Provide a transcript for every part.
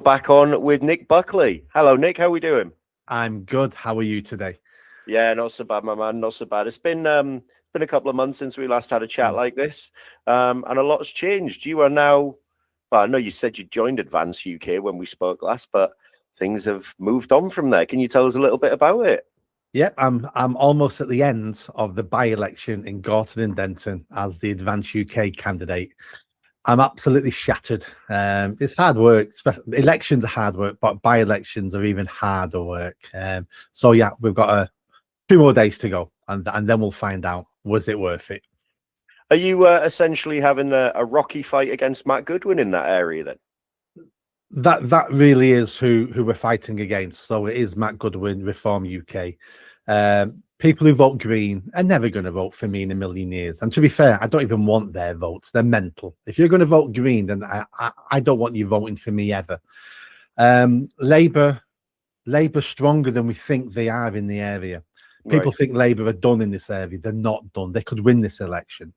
Back on with Nick Buckley. Hello, Nick. How are we doing? I'm good. How are you today? Yeah, not so bad, my man. Not so bad. It's been a couple of months since we last had a chat Mm. like this, and a lot's changed. You are now. Well, I know you said you joined Advance UK when we spoke last, but things have moved on from there. Can you tell us a little bit about it? Yep, I'm almost at the end of the by-election in Gorton and Denton as the Advance UK candidate. I'm absolutely shattered. It's hard work. Elections are hard work, but by-elections are even harder work. So yeah, we've got 2 more days to go, and then we'll find out was it worth it. Are you essentially having a rocky fight against Matt Goodwin in that area then? That really is who we're fighting against. So it is Matt Goodwin, Reform UK. People who vote Green are never going to vote for me in a million years. And to be fair, I don't even want their votes. They're mental. If you're going to vote Green, then I don't want you voting for me ever. Labour stronger than we think they are in the area. People think Labour are done in this area. They're not done. They could win this election.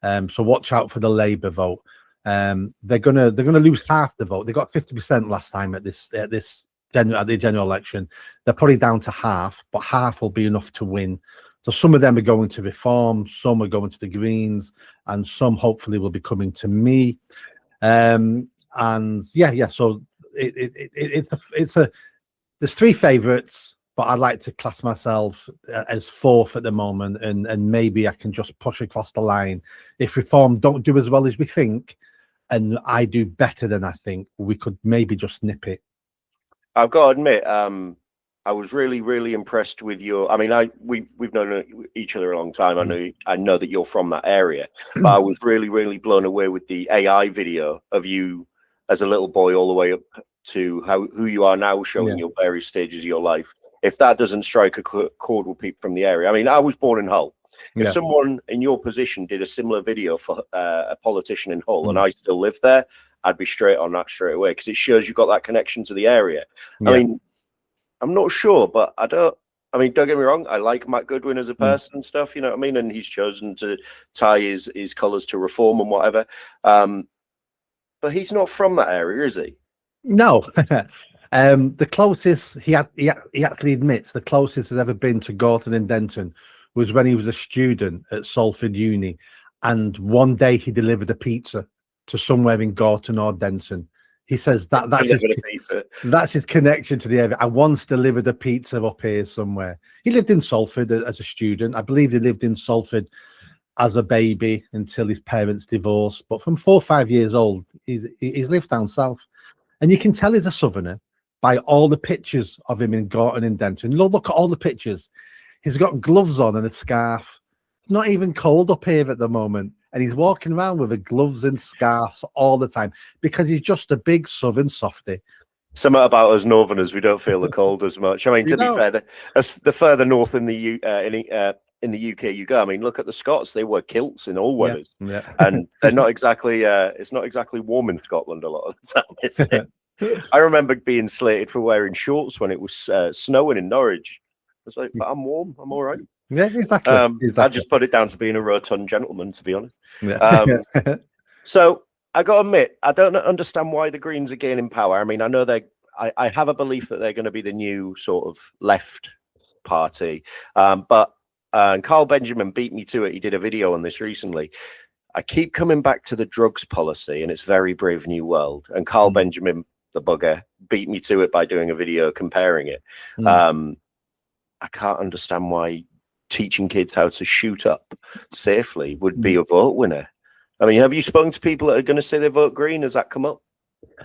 So watch out for the Labour vote. They're gonna lose half the vote. They got 50% last time at the general election. They're probably down to half, but half will be enough to win. So some of them are going to Reform, some are going to the Greens, and some hopefully will be coming to me. And yeah. So it's a there's three favourites, but I'd like to class myself as fourth at the moment, and maybe I can just push across the line. If Reform don't do as well as we think, and I do better than I think, we could maybe just nip it. I've got to admit, I was really, really impressed with your. I mean, we've known each other a long time. I know that you're from that area, but I was really, really blown away with the AI video of you as a little boy all the way up to who you are now, showing your various stages of your life. If that doesn't strike a chord with people from the area, I mean, I was born in Hull. If someone in your position did a similar video for a politician in Hull, and I still live there, I'd be straight on that straight away, because it shows you've got that connection to the area. I mean, I'm not sure, but don't get me wrong, I like Matt Goodwin as a person and stuff, you know what I mean? And he's chosen to tie his colours to Reform and whatever. But he's not from that area, is he? No. The closest he actually admits the closest has ever been to Gorton and Denton was when he was a student at Salford Uni, and one day he delivered a pizza to somewhere in Gorton or Denton. He says that's his connection to the area. I once delivered a pizza up here somewhere. He lived in Salford as a student. I believe he lived in Salford as a baby until his parents divorced. But from 4 or 5 years old, he's lived down south. And you can tell he's a southerner by all the pictures of him in Gorton and Denton. Look at all the pictures. He's got gloves on and a scarf. It's not even cold up here at the moment. And he's walking around with the gloves and scarves all the time because he's just a big southern softy. Something about us northerners, we don't feel the cold as much. I mean, to be fair, as the further north in the UK you go, I mean, look at the Scots; they wear kilts in all weathers, and they're not exactly. It's not exactly warm in Scotland a lot of the time. Is it? I remember being slated for wearing shorts when it was snowing in Norwich. I was like, but I'm warm. I'm all right. Yeah, exactly. I just put it down to being a rotund gentleman, to be honest. So I got to admit, I don't understand why the Greens are gaining power. I mean, I know I have a belief that they're going to be the new sort of left party. But Carl Benjamin beat me to it. He did a video on this recently. I keep coming back to the drugs policy, and it's very Brave New World. And Carl Benjamin, the bugger, beat me to it by doing a video comparing it. I can't understand why teaching kids how to shoot up safely would be a vote winner. I mean, have you spoken to people that are going to say they vote Green? Has that come up?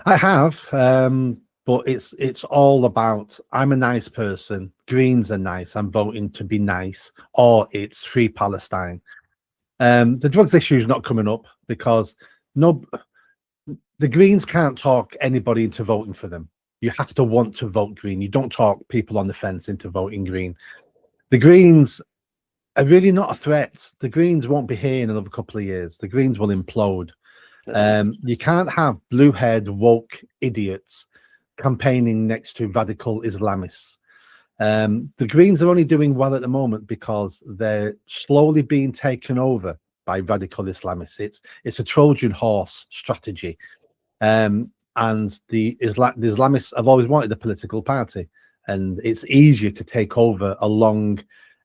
I have, but it's all about, I'm a nice person, Greens are nice, I'm voting to be nice, or it's Free Palestine. The drugs issue is not coming up because the Greens can't talk anybody into voting for them. You have to want to vote Green. You don't talk people on the fence into voting Green. The Greens are really not a threat. The Greens won't be here in another couple of years. The Greens will implode. You can't have blue-haired woke idiots campaigning next to radical Islamists. The Greens are only doing well at the moment because they're slowly being taken over by radical Islamists. It's a Trojan horse strategy. and the Islamists have always wanted a political party, and it's easier to take over a long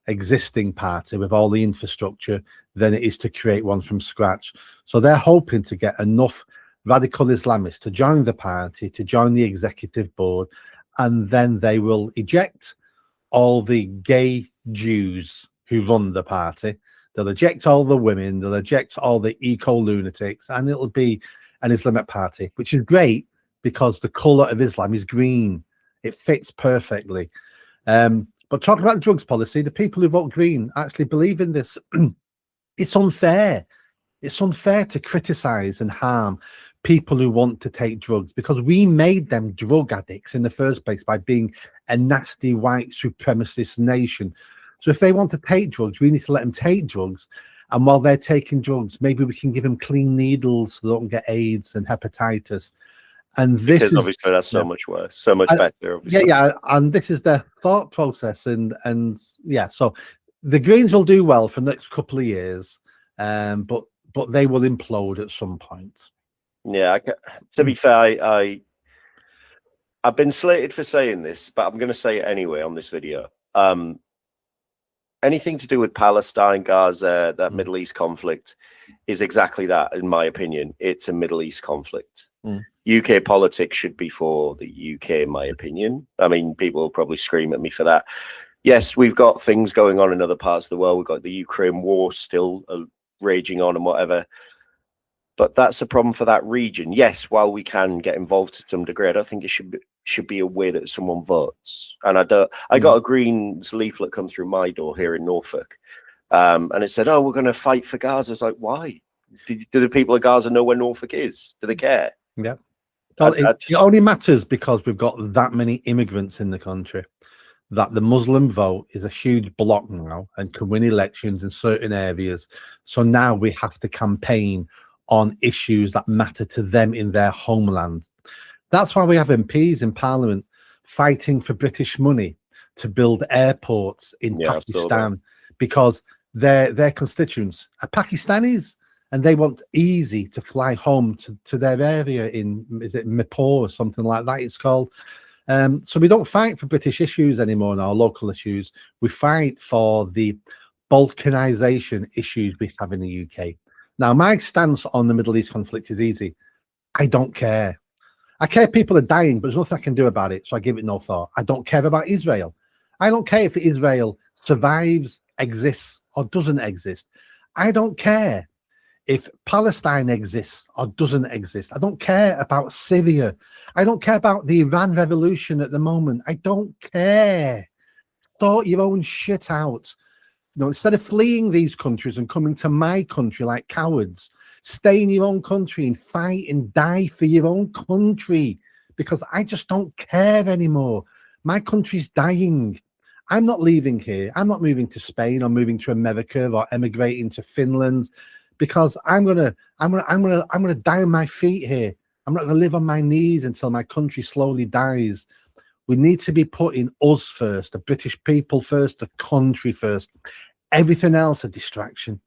existing party with all the infrastructure than it is to create one from scratch. So they're hoping to get enough radical Islamists to join the party, to join the executive board, and then they will eject all the gay Jews who run the party. They'll eject all the women, they'll eject all the eco-lunatics, and it'll be an Islamic party, which is great because the colour of Islam is green. It fits perfectly. But talking about the drugs policy, the people who vote green actually believe in this. It's unfair. It's unfair to criticise and harm people who want to take drugs because we made them drug addicts in the first place by being a nasty white supremacist nation. So if they want to take drugs, we need to let them take drugs. And while they're taking drugs, maybe we can give them clean needles so they don't get AIDS and hepatitis. And this because is obviously that's so much worse, so much better. Obviously. Yeah, and this is their thought process, and yeah. So the Greens will do well for the next couple of years, but they will implode at some point. Yeah, to be fair, I've been slated for saying this, but I'm going to say it anyway on this video. Anything to do with Palestine, Gaza, that Middle East conflict is exactly that, in my opinion. It's a Middle East conflict. UK politics should be for the UK, in my opinion. I mean, people will probably scream at me for that. Yes, we've got things going on in other parts of the world. We've got the Ukraine war still raging on and whatever. But that's a problem for that region. Yes, while we can get involved to some degree, I don't think it should be a way that someone votes. And I got a Greens leaflet come through my door here in Norfolk, and it said, "Oh, we're going to fight for Gaza." I was like, "Why? Do the people of Gaza know where Norfolk is? Do they care?" Yeah. Well, it only matters because we've got that many immigrants in the country that the Muslim vote is a huge block now and can win elections in certain areas. So now we have to campaign on issues that matter to them in their homeland. That's why we have MPs in Parliament fighting for British money to build airports in Pakistan, because their constituents are Pakistanis and they want easy to fly home to their area in, is it Mipur or something like that it's called. So we don't fight for British issues anymore now, local issues. We fight for the balkanization issues we have in the UK. Now, my stance on the Middle East conflict is easy. I don't care. I care people are dying, but there's nothing I can do about it, so I give it no thought. I don't care about Israel. I don't care if Israel survives, exists, or doesn't exist. I don't care if Palestine exists or doesn't exist. I don't care about Syria. I don't care about the Iran revolution at the moment. I don't care. Sort your own shit out. You know, instead of fleeing these countries and coming to my country like cowards, stay in your own country and fight and die for your own country, because I just don't care anymore. My country's dying. I'm not leaving here. I'm not moving to Spain or moving to America or emigrating to Finland, because I'm gonna die on my feet here. I'm not gonna live on my knees until my country slowly dies. We need to be putting us first, the British people first, the country first. Everything else a distraction.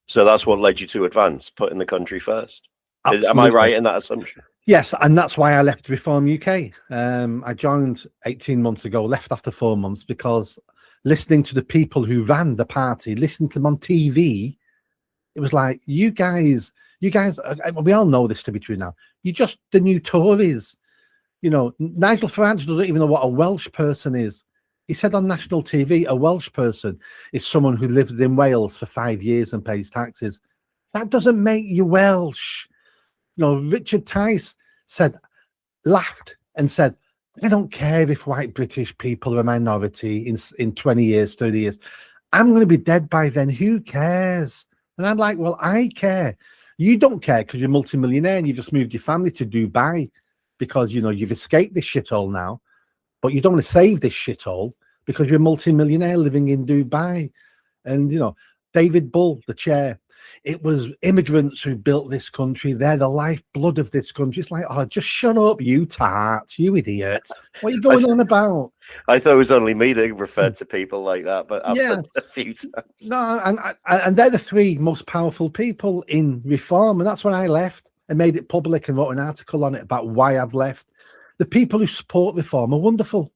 So that's what led you to Advance, putting the country first. Absolutely. Am I right in that assumption? Yes, and that's why I left Reform UK. I joined 18 months ago, left after 4 months, because listening to the people who ran the party, listening to them on TV, it was like, you guys, we all know this to be true now. You're just the new Tories. You know, Nigel Farage doesn't even know what a Welsh person is. He said on national TV, a Welsh person is someone who lives in Wales for 5 years and pays taxes. That doesn't make you Welsh. You know, Richard Tice laughed and said, I don't care if white British people are a minority in 20 years, 30 years. I'm going to be dead by then. Who cares? And I'm like, well, I care. You don't care because you're multimillionaire and you've just moved your family to Dubai because, you know, you've escaped this shithole now, but you don't want to save this shithole because you're a multimillionaire living in Dubai. And, you know, David Bull, the chair, it was immigrants who built this country. They're the lifeblood of this country. It's like, oh, just shut up, you tart, you idiot. What are you going on about? I thought it was only me that referred to people like that, but I've said it a few times. No, and they're the three most powerful people in Reform, and that's when I left. and made it public and wrote an article on it about why I've left. The people who support reform are wonderful.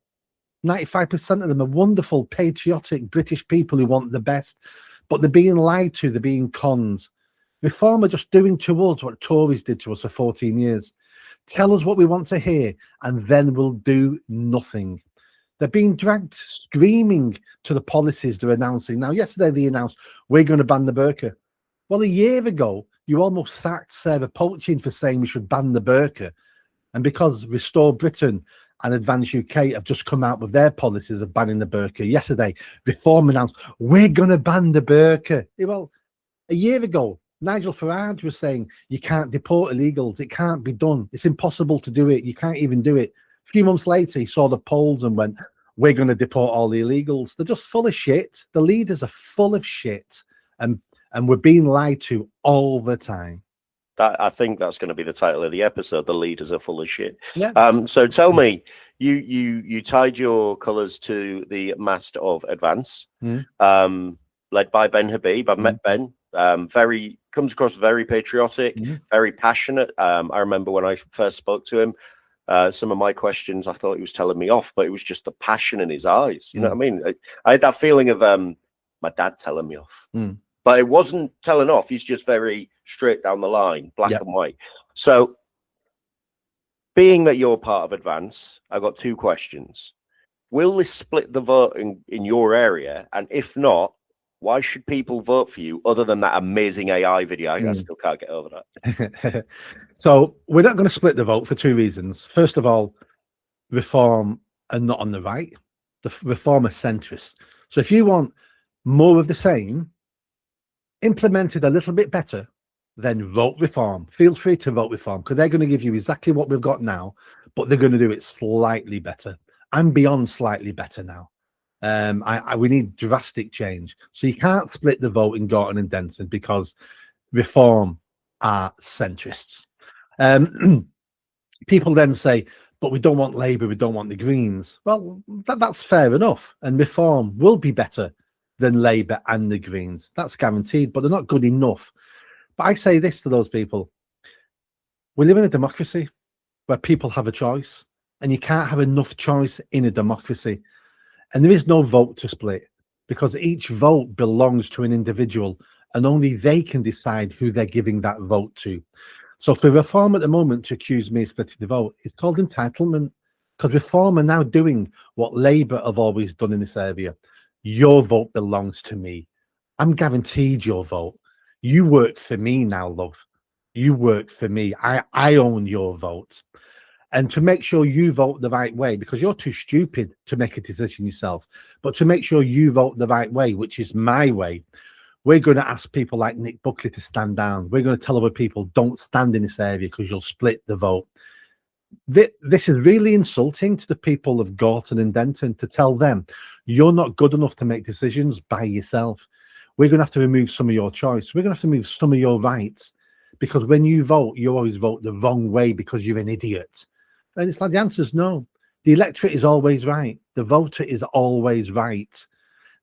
95% of them are wonderful, patriotic British people who want the best, but they're being lied to, they're being conned. Reform are just doing to us what Tories did to us for 14 years. Tell us what we want to hear, and then we'll do nothing. They're being dragged screaming to the policies they're announcing. Now, yesterday they announced, we're going to ban the burqa. Well, a year ago, you almost sacked Sarah Polchin for saying we should ban the burqa. And because Restore Britain and Advance UK have just come out with their policies of banning the burqa, yesterday, Reform announced, we're going to ban the burqa. Well, a year ago, Nigel Farage was saying, you can't deport illegals. It can't be done. It's impossible to do it. You can't even do it. A few months later, he saw the polls and went, we're going to deport all the illegals. They're just full of shit. The leaders are full of shit. And we're being lied to all the time. I think that's going to be the title of the episode. The leaders are full of shit. Yeah. So tell me, you tied your colours to the mast of Advance, led by Ben Habib. I've met Ben. Comes across very patriotic, very passionate. I remember when I first spoke to him, some of my questions, I thought he was telling me off, but it was just the passion in his eyes. You know what I mean? I had that feeling of my dad telling me off. But it wasn't telling off. He's just very straight down the line, black and white. So, being that you're part of Advance, I've got two questions. Will this split the vote in your area? And if not, why should people vote for you other than that amazing AI video? I still can't get over that. So, we're not going to split the vote for two reasons. First of all, Reform are not on the right. The Reform are centrist. So, if you want more of the same, implemented a little bit better, then vote Reform. Feel free to vote Reform, because they're going to give you exactly what we've got now, but they're going to do it slightly better. I'm beyond slightly better now. We need drastic change. So you can't split the vote in Gorton and Denton because Reform are centrists. People then say, but we don't want Labour, we don't want the Greens. Well, that's fair enough. And Reform will be better than Labour and the Greens. That's guaranteed, but they're not good enough. But I say this to those people. We live in a democracy where people have a choice, and you can't have enough choice in a democracy. And there is no vote to split, because each vote belongs to an individual, and only they can decide who they're giving that vote to. So for Reform at the moment to accuse me of splitting the vote, it's called entitlement, because Reform are now doing what Labour have always done in this area. Your vote belongs to me. I'm guaranteed your vote. You work for me now, love. You work for me. I own your vote. And to make sure you vote the right way, because you're too stupid to make a decision yourself, but to make sure you vote the right way, which is my way, we're going to ask people like Nick Buckley to stand down. We're going to tell other people, don't stand in this area because you'll split the vote. This is really insulting to the people of Gorton and Denton, to tell them you're not good enough to make decisions by yourself. We're going to have to remove some of your choice. We're going to have to remove some of your rights, because when you vote, you always vote the wrong way because you're an idiot. And it's like, the answer is no. The electorate is always right. The voter is always right.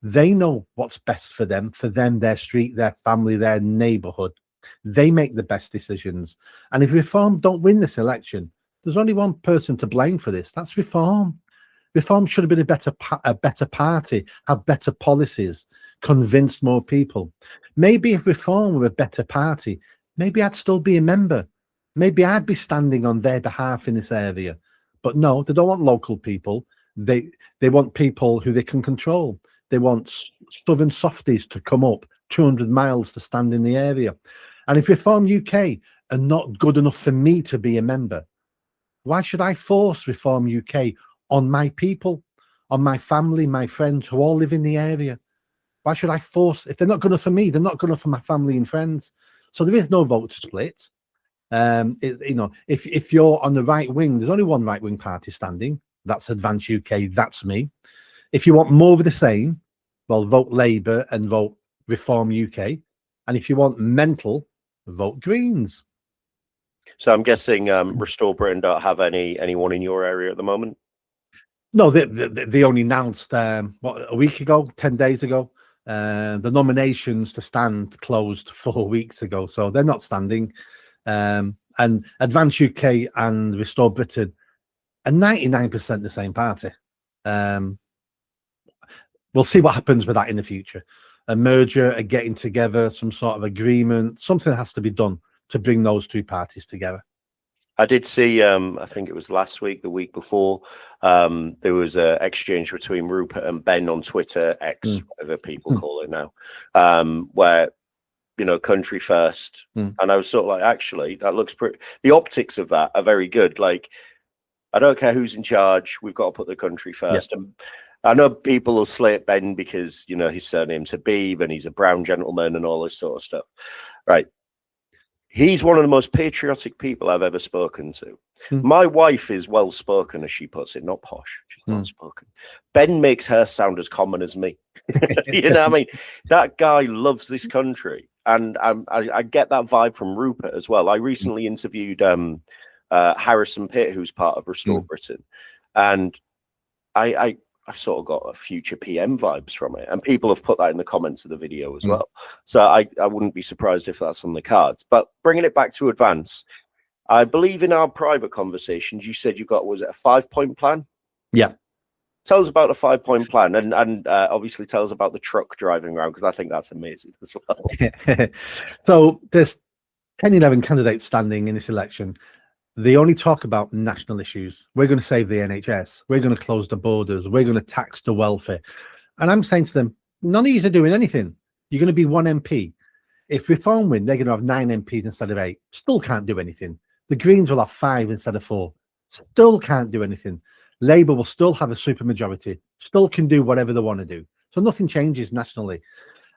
They know what's best for them, their street, their family, their neighbourhood. They make the best decisions. And if Reform don't win this election, there's only one person to blame for this. That's Reform. Reform should have been a better party, have better policies, convinced more people. Maybe if Reform were a better party, maybe I'd still be a member. Maybe I'd be standing on their behalf in this area. But no, they don't want local people. They want people who they can control. They want southern softies to come up 200 miles to stand in the area. And if Reform UK are not good enough for me to be a member, why should I force Reform UK on my people, on my family, my friends who all live in the area? Why should I force? If they're not good enough for me, they're not good enough for my family and friends. So there is no vote to split. If you're on the right wing, there's only one right wing party standing. That's Advance UK. That's me. If you want more of the same, well, vote Labour and vote Reform UK. And if you want mental, vote Greens. So I'm guessing Restore Britain don't have anyone in your area at the moment? No, they only announced a week ago, 10 days ago. The nominations to stand closed 4 weeks ago, so they're not standing. And And Advance UK and Restore Britain are 99% the same party. We'll see what happens with that in the future. A merger, a getting together, some sort of agreement, something has to be done to bring those two parties together. I did see, I think it was last week, the week before, there was an exchange between Rupert and Ben on Twitter, X, whatever people call it now, where, you know, country first. And I was sort of like, actually, that looks pretty, the optics of that are very good. Like, I don't care who's in charge, we've got to put the country first. And I know people will slate Ben because, you know, his surname's Habib and he's a brown gentleman and all this sort of stuff. Right. He's one of the most patriotic people I've ever spoken to. My wife is well spoken, as she puts it, not posh. She's well spoken. Ben makes her sound as common as me. You know what I mean? That guy loves this country. And I get that vibe from Rupert as well. I recently interviewed Harrison Pitt, who's part of Restore Britain. And I sort of got a future PM vibes from it. And people have put that in the comments of the video as well. So I wouldn't be surprised if that's on the cards. But bringing it back to Advance, I believe in our private conversations, you said you got, was it a 5-point plan? Yeah. Tell us about the 5-point plan and obviously tell us about the truck driving around, because I think that's amazing as well. So there's 10, 11 candidates standing in this election. They only talk about national issues. We're going to save the NHS. We're going to close the borders. We're going to tax the welfare. And I'm saying to them, none of you are doing anything. You're going to be one MP. If Reform win, they're going to have 9 MPs instead of 8. Still can't do anything. The Greens will have 5 instead of 4. Still can't do anything. Labour will still have a supermajority. Still can do whatever they want to do. So nothing changes nationally.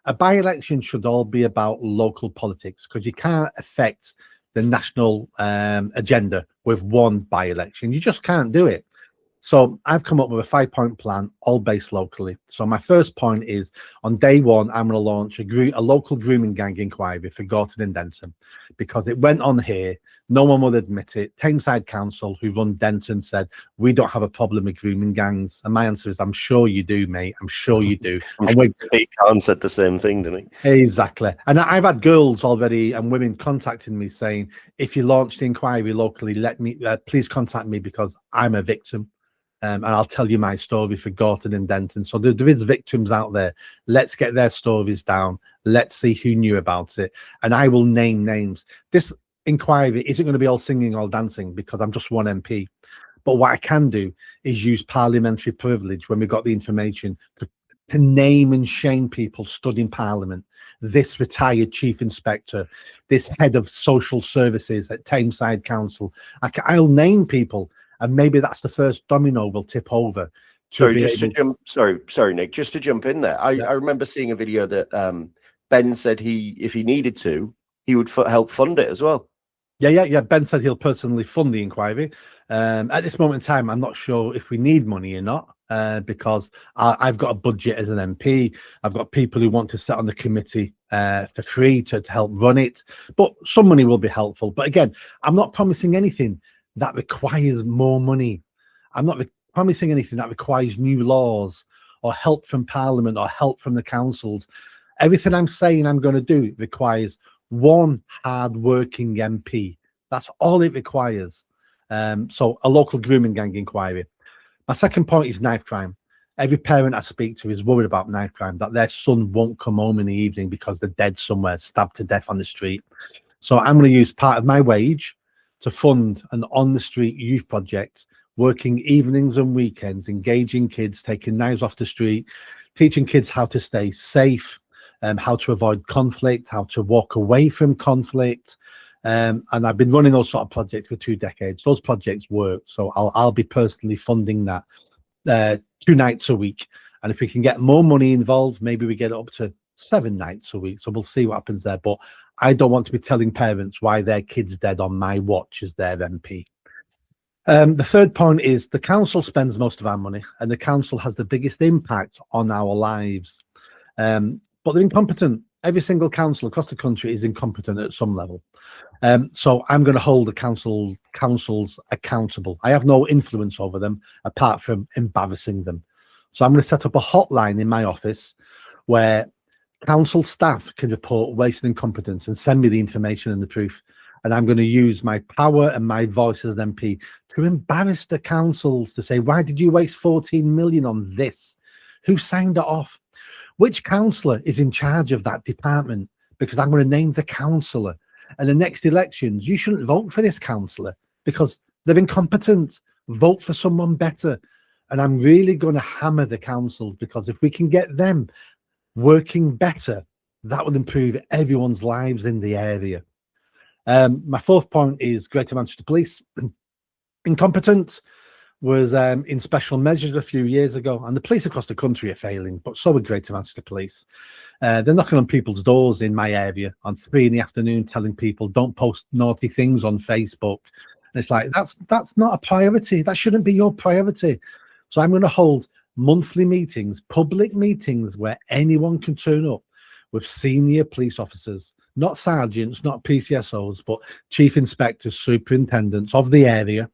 A by-election should all be about local politics, because you can't affect the national agenda with one by-election. You just can't do it. So I've come up with a 5-point plan, all based locally. So my first point is, on day one, I'm going to launch a local grooming gang inquiry for Gorton and Denton, because it went on here. No one would admit it. Tameside Council, who run Denton, said, we don't have a problem with grooming gangs. And my answer is, I'm sure you do, mate. I'm sure you do. Pete Khan said the same thing, didn't he? Exactly. And I've had girls already and women contacting me saying, if you launch the inquiry locally, let me please contact me, because I'm a victim. And I'll tell you my story for Gorton and Denton. So there is victims out there. Let's get their stories down. Let's see who knew about it. And I will name names. This inquiry isn't going to be all singing, all dancing, because I'm just one MP. But what I can do is use parliamentary privilege when we got the information to name and shame people stood in Parliament. This retired chief inspector, this head of social services at Tameside Council. I'll name people. And maybe that's the first domino will tip over. Sorry, Nick, just to jump in there. I remember seeing a video that Ben said if he needed to, he would help fund it as well. Yeah. Ben said he'll personally fund the inquiry. At this moment in time, I'm not sure if we need money or not, because I've got a budget as an MP. I've got people who want to sit on the committee for free to help run it. But some money will be helpful. But again, I'm not promising anything that requires more money. I'm not promising anything that requires new laws or help from Parliament or help from the councils. Everything I'm saying I'm going to do requires one hard-working MP. That's all it requires. So a local grooming gang inquiry. My second point is knife crime. Every parent I speak to is worried about knife crime, that their son won't come home in the evening because they're dead somewhere, stabbed to death on the street. So I'm going to use part of my wage to fund an on-the-street youth project, working evenings and weekends, engaging kids, taking knives off the street, teaching kids how to stay safe, how to avoid conflict, how to walk away from conflict. And I've been running those sort of projects for 2 decades. Those projects work. So I'll be personally funding that 2 nights a week. And if we can get more money involved, maybe we get it up to 7 nights a week. So we'll see what happens there. But I don't want to be telling parents why their kid's dead on my watch as their MP. The third point is the council spends most of our money, and the council has the biggest impact on our lives. But they're incompetent. Every single council across the country is incompetent at some level. So I'm going to hold the councils accountable. I have no influence over them apart from embarrassing them. So I'm going to set up a hotline in my office where council staff can report waste and incompetence and send me the information and the proof. And I'm going to use my power and my voice as an MP to embarrass the councils to say, why did you waste 14 million on this? Who signed it off? Which councillor is in charge of that department? Because I'm going to name the councillor. And the next elections, you shouldn't vote for this councillor because they're incompetent. Vote for someone better. And I'm really going to hammer the councils, because if we can get them working better, that will improve everyone's lives in the area. My fourth point is Greater Manchester Police. Incompetent was in special measures a few years ago, and the police across the country are failing, but so are Greater Manchester Police. They're knocking on people's doors in my area on 3 PM telling people don't post naughty things on Facebook. And it's like, that's not a priority. That shouldn't be your priority. So I'm going to hold monthly meetings, public meetings, where anyone can turn up with senior police officers, not sergeants, not PCSOs, but chief inspectors, superintendents of the area,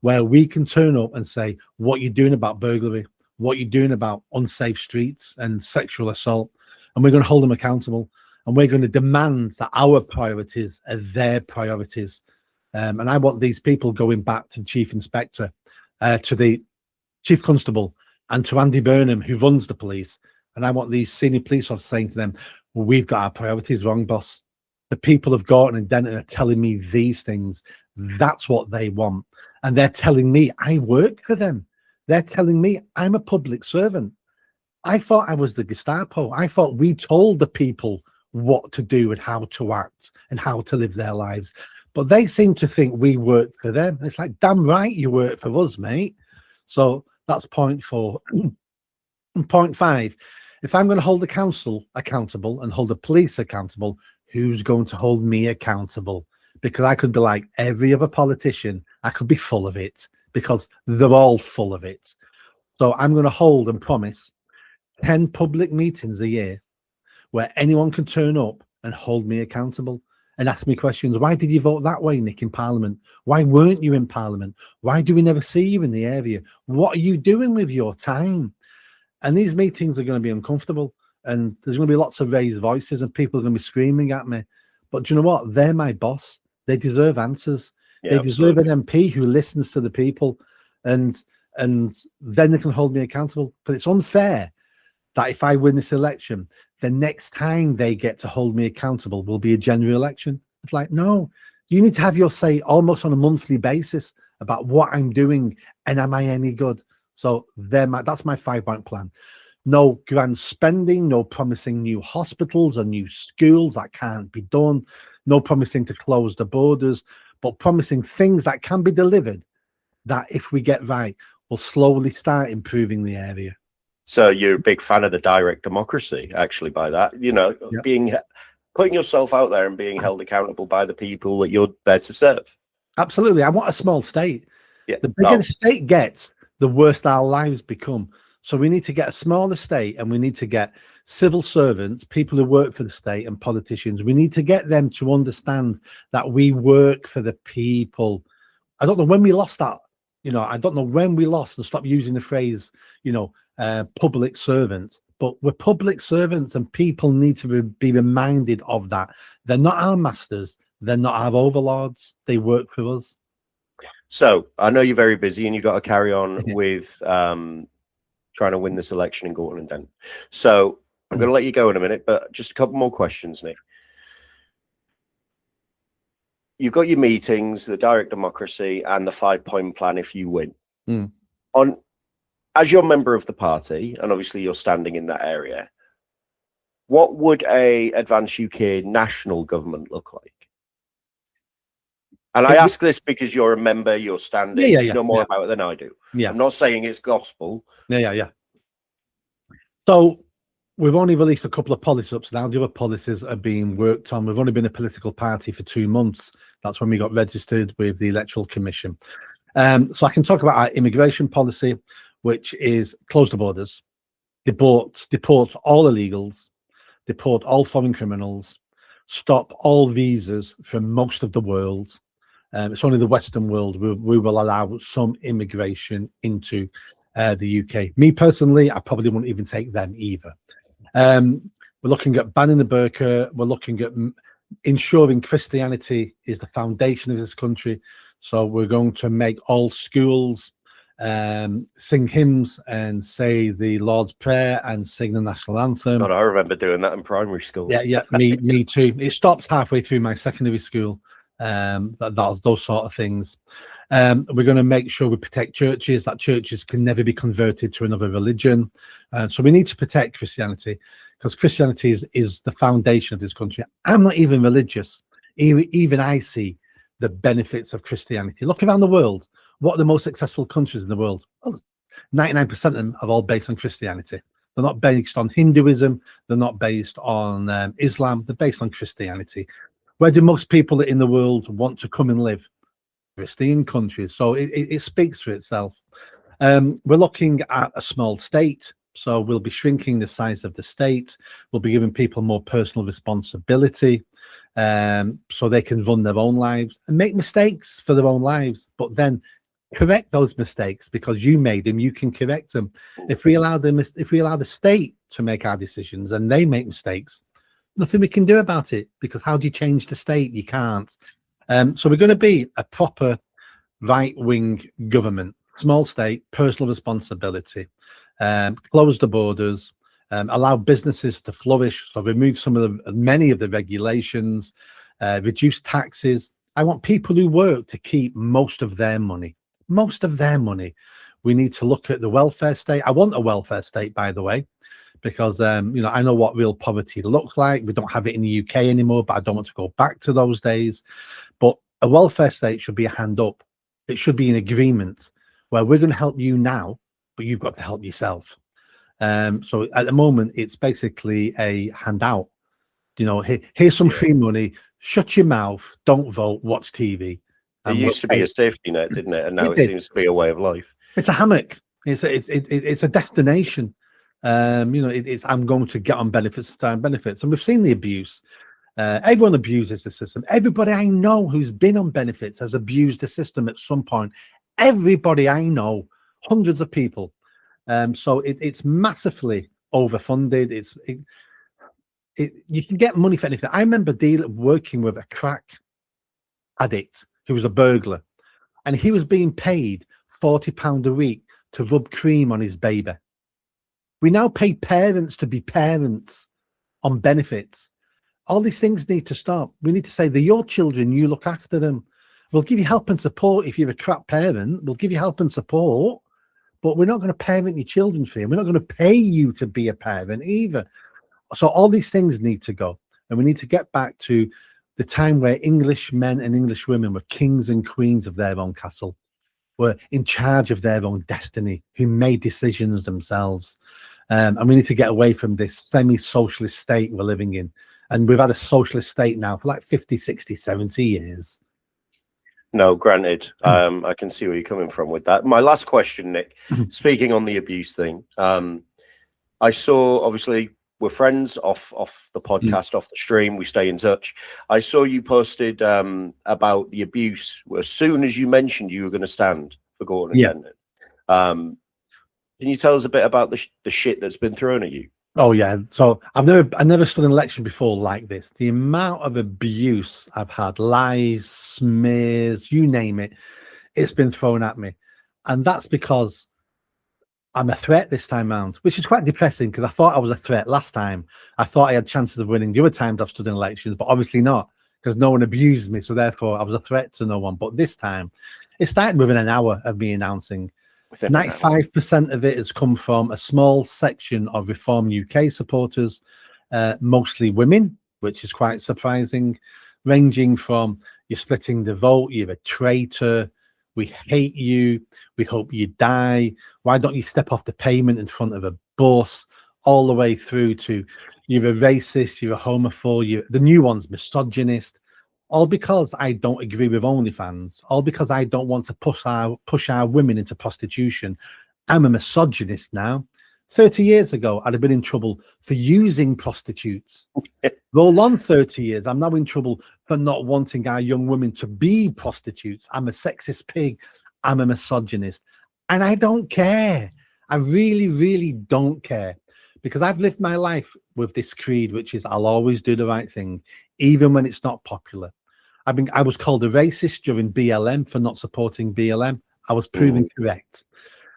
where we can turn up and say what you're doing about burglary, what you're doing about unsafe streets and sexual assault, and we're going to hold them accountable, and we're going to demand that our priorities are their priorities. And I want these people going back to the chief inspector, to the chief constable, and to Andy Burnham, who runs the police. And I want these senior police officers saying to them, well, we've got our priorities wrong, boss. The people of Gorton and Denton are telling me these things. That's what they want. And they're telling me I work for them. They're telling me I'm a public servant. I thought I was the Gestapo. I thought we told the people what to do and how to act and how to live their lives. But they seem to think we work for them. It's like, damn right you work for us, mate. So that's point 4. And point 5, if I'm going to hold the council accountable and hold the police accountable, who's going to hold me accountable? Because I could be like every other politician. I could be full of it because they're all full of it. So I'm going to hold and promise 10 public meetings a year where anyone can turn up and hold me accountable and ask me questions. Why did you vote that way, Nick, in Parliament? Why weren't you in Parliament? Why do we never see you in the area? What are you doing with your time? And these meetings are going to be uncomfortable, and there's going to be lots of raised voices and people are going to be screaming at me. But do you know what? They're my boss. They deserve answers. Yeah, they deserve an MP who listens to the people, and then they can hold me accountable. But it's unfair that if I win this election, the next time they get to hold me accountable will be a general election. It's like, no, you need to have your say almost on a monthly basis about what I'm doing and am I any good? So that's my 5-point plan. No grand spending, no promising new hospitals or new schools that can't be done, no promising to close the borders, but promising things that can be delivered that if we get right, will slowly start improving the area. So you're a big fan of the direct democracy, actually, by that, putting yourself out there and being held accountable by the people that you're there to serve. Absolutely. I want a small state. Yeah. The bigger the state gets, the worse our lives become. So we need to get a smaller state, and we need to get civil servants, people who work for the state, and politicians. We need to get them to understand that we work for the people. I don't know when we lost that. I don't know when we lost and stopped using the phrase, public servant. But we're public servants, and people need to be reminded of that. They're not our masters. They're not our overlords. They work for us. So I know you're very busy and you've got to carry on with trying to win this election in Gorton and Denton. So I'm going to let you go in a minute, but just a couple more questions, Nick. You've got your meetings, the direct democracy, and the 5-point plan if you win. As you're a member of the party, and obviously you're standing in that area, what would a Advance UK national government look like? And I ask this because you're a member, you're standing, you know more about it than I do. Yeah. I'm not saying it's gospel. Yeah. So we've only released a couple of policies up now. The other policies are being worked on. We've only been a political party for 2 months. That's when we got registered with the Electoral Commission. So I can talk about our immigration policy, which is close the borders, deport all illegals, deport all foreign criminals, stop all visas from most of the world. It's only the Western world we will allow some immigration into the UK. Me personally, I probably wouldn't even take them either. We're looking at banning the burqa. We're looking at ensuring Christianity is the foundation of this country. So we're going to make all schools sing hymns and say the Lord's Prayer and sing the national anthem. God, I remember doing that in primary school. Yeah, me too. It stopped halfway through my secondary school. Those sort of things. We're going to make sure we protect churches, that churches can never be converted to another religion. So we need to protect Christianity, because Christianity is the foundation of this country. I'm not even religious. Even I see the benefits of Christianity. Look around the world. What are the most successful countries in the world? Well, 99% of them are all based on Christianity. They're not based on Hinduism. They're not based on Islam. They're based on Christianity. Where do most people in the world want to come and live? Christian countries. So it speaks for itself. We're looking at a small state. So we'll be shrinking the size of the state. We'll be giving people more personal responsibility, so they can run their own lives and make mistakes for their own lives, but then correct those mistakes, because you made them, you can correct them. If we allow the state to make our decisions and they make mistakes, nothing we can do about it, because how do you change the state? You can't. So we're going to be a proper right-wing government, small state, personal responsibility, close the borders, allow businesses to flourish, so remove many of the regulations, reduce taxes. I want people who work to keep most of their money. We need to look at the welfare state. I want a welfare state, by the way, because I know what real poverty looks like. We don't have it in the UK anymore, but I don't want to go back to those days. But a welfare state should be a hand up. It should be an agreement where we're going to help you now, but you've got to help yourself. So at the moment, it's basically a handout. Here's some free money. Shut your mouth. Don't vote. Watch TV. It used to be a safety net, didn't it? And now it seems to be a way of life. It's a hammock. It's a destination. I'm going to get on benefits, and we've seen the abuse. Everyone abuses the system. Everybody I know who's been on benefits has abused the system at some point. Everybody I know, hundreds of people. So it's massively overfunded. You can get money for anything. I remember working with a crack addict who was a burglar, and he was being paid £40 a week to rub cream on his baby. We now pay parents to be parents on benefits. All these things need to stop. We need to say they're your children, you look after them. We'll give you help and support if you're a crap parent. We'll give you help and support, but we're not going to parent your children for you. We're not going to pay you to be a parent either. So all these things need to go, and we need to get back to the time where English men and English women were kings and queens of their own castle, were in charge of their own destiny, who made decisions themselves. And we need to get away from this semi-socialist state we're living in. And we've had a socialist state now for like 50, 60, 70 years. No, granted. I can see where you're coming from with that. My last question, Nick, speaking on the abuse thing, I saw, obviously, we're friends off the podcast, off the stream. We stay in touch. I saw you posted about the abuse as soon as you mentioned you were going to stand for Gordon Attendant. Can you tell us a bit about the shit that's been thrown at you? Oh yeah. So I never stood an election before like this. The amount of abuse I've had, lies, smears, you name it, it's been thrown at me. And that's because I'm a threat this time round, which is quite depressing, because I thought I was a threat last time. I thought I had chances of winning the other times I've stood in elections, but obviously not, because no one abused me. So therefore I was a threat to no one. But this time it started within an hour of me announcing. 95% of it has come from a small section of Reform UK supporters, mostly women, which is quite surprising, ranging from you're splitting the vote, you're a traitor, we hate you, we hope you die, why don't you step off the pavement in front of a bus, all the way through to you're a racist, you're a homophobe, the new one's misogynist. All because I don't agree with OnlyFans, all because I don't want to push our women into prostitution. I'm a misogynist now. 30 years ago, I'd have been in trouble for using prostitutes. Roll on 30 years, I'm now in trouble for not wanting our young women to be prostitutes. I'm a sexist pig. I'm a misogynist. And I don't care. I really, really don't care. Because I've lived my life with this creed, which is I'll always do the right thing, even when it's not popular. I was called a racist during BLM for not supporting BLM. I was proven correct.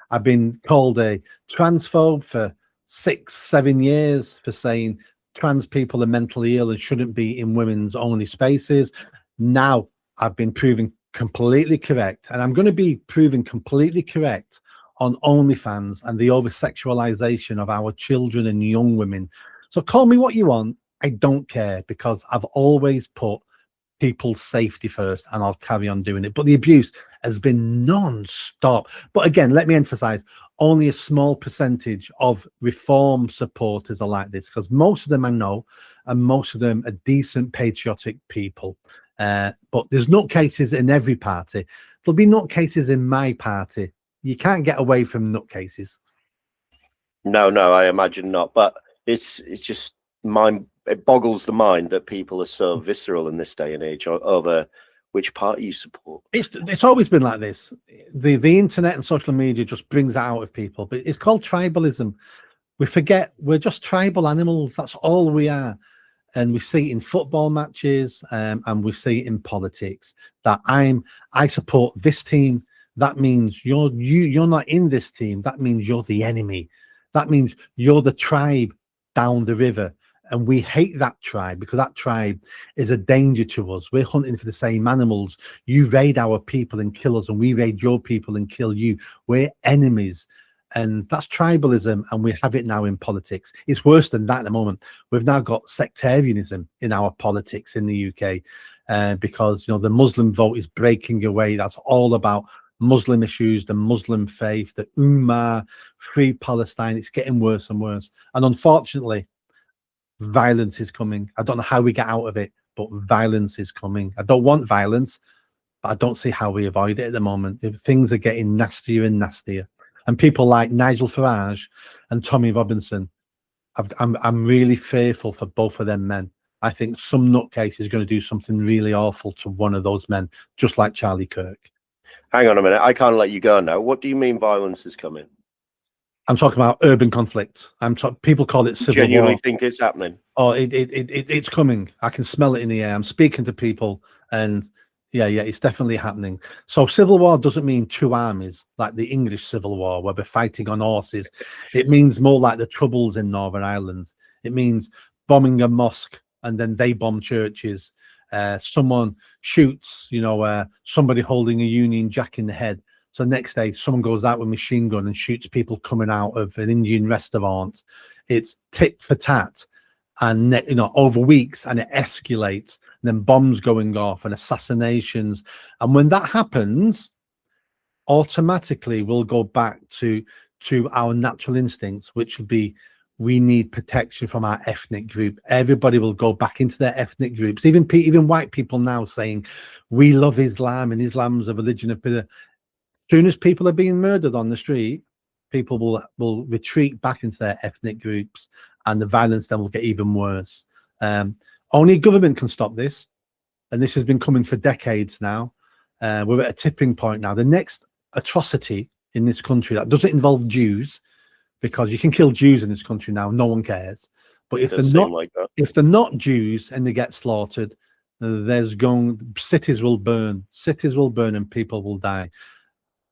I've been called a transphobe for 6-7 years for saying trans people are mentally ill and shouldn't be in women's only spaces. Now I've been proven completely correct, and I'm going to be proven completely correct on OnlyFans and the over-sexualization of our children and young women. So call me what you want. I don't care, because I've always put people's safety first, and I'll carry on doing it. But the abuse has been non-stop. But again, let me emphasize, only a small percentage of reform supporters are like this, because most of them I know, and most of them are decent, patriotic people. But there's nutcases in every party. There'll be nutcases in my party. You can't get away from nutcases. No, I imagine not. But it's just it boggles the mind that people are so visceral in this day and age over which party you support. It's always been like this. The internet and social media just brings that out of people. But it's called tribalism. We forget we're just tribal animals. That's all we are. And we see it in football matches, and we see it in politics, that I support this team. That means you're not in this team. That means you're the enemy. That means you're the tribe down the river. And we hate that tribe, because that tribe is a danger to us. We're hunting for the same animals. You raid our people and kill us, and we raid your people and kill you. We're enemies. And that's tribalism, and we have it now in politics. It's worse than that at the moment. We've now got sectarianism in our politics in the UK, because the Muslim vote is breaking away. That's all about Muslim issues, the Muslim faith, the Ummah, Free Palestine. It's getting worse and worse. And unfortunately, violence is coming. I don't know how we get out of it, but violence is coming. I don't want violence, but I don't see how we avoid it at the moment. If things are getting nastier and nastier. And people like Nigel Farage and Tommy Robinson, I'm really fearful for both of them men. I think some nutcase is going to do something really awful to one of those men, just like Charlie Kirk. Hang on a minute. I can't let you go now. What do you mean violence is coming? I'm talking about urban conflict. People call it civil war. Genuinely think it's happening? Oh, it's coming. I can smell it in the air. I'm speaking to people, and yeah, it's definitely happening. So civil war doesn't mean two armies like the English Civil War, where we're fighting on horses. It means more like the Troubles in Northern Ireland. It means bombing a mosque, and then they bomb churches. Someone shoots, somebody holding a Union Jack in the head. So next day, someone goes out with a machine gun and shoots people coming out of an Indian restaurant. It's tit for tat, and over weeks, and it escalates. Then bombs going off and assassinations. And when that happens, automatically we'll go back to our natural instincts, which would be, we need protection from our ethnic group. Everybody will go back into their ethnic groups. Even white people now saying, we love Islam, and Islam's a religion of peace. As soon as people are being murdered on the street, people will retreat back into their ethnic groups, and the violence then will get even worse. Only government can stop this, and this has been coming for decades now. We're at a tipping point now. The next atrocity in this country that doesn't involve Jews, because you can kill Jews in this country now, no one cares. But if they're not Jews and they get slaughtered, cities will burn, and people will die.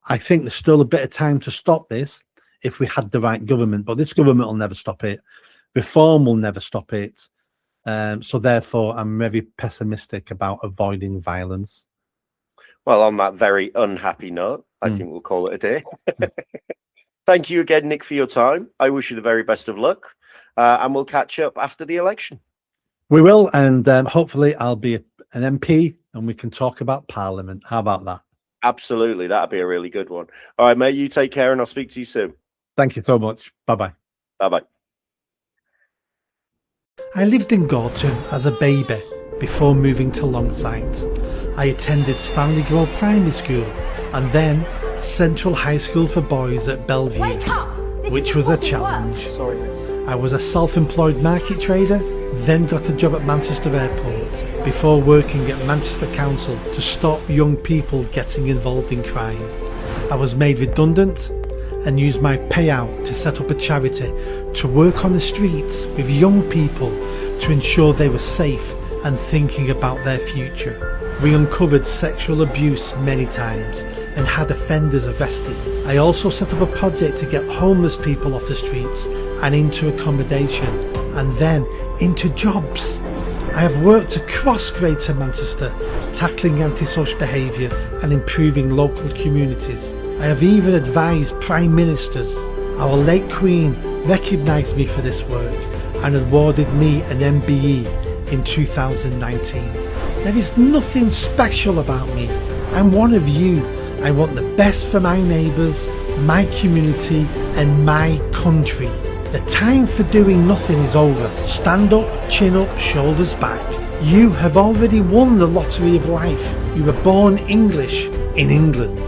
I think there's still a bit of time to stop this if we had the right government, but this government will never stop it. Reform will never stop it. So therefore, I'm very pessimistic about avoiding violence. Well, on that very unhappy note, I think we'll call it a day. Thank you again, Nick, for your time. I wish you the very best of luck, and we'll catch up after the election. We will, and hopefully I'll be an MP and we can talk about Parliament. How about that? Absolutely. That'd be a really good one. All right, mate, you take care, and I'll speak to you soon. Thank you so much. Bye-bye. Bye-bye. I lived in Gorton as a baby before moving to Longsight. I attended Stanley Grove Primary School and then Central High School for Boys at Bellevue, which was a challenge. Sorry, miss. I was a self-employed market trader, then got a job at Manchester Airport before working at Manchester Council to stop young people getting involved in crime. I was made redundant and used my payout to set up a charity to work on the streets with young people to ensure they were safe and thinking about their future. We uncovered sexual abuse many times and had offenders arrested. I also set up a project to get homeless people off the streets and into accommodation, and then into jobs. I have worked across Greater Manchester, tackling antisocial behaviour and improving local communities. I have even advised Prime Ministers. Our late Queen recognised me for this work and awarded me an MBE in 2019. There is nothing special about me. I'm one of you. I want the best for my neighbours, my community and my country. The time for doing nothing is over. Stand up, chin up, shoulders back. You have already won the lottery of life. You were born English in England.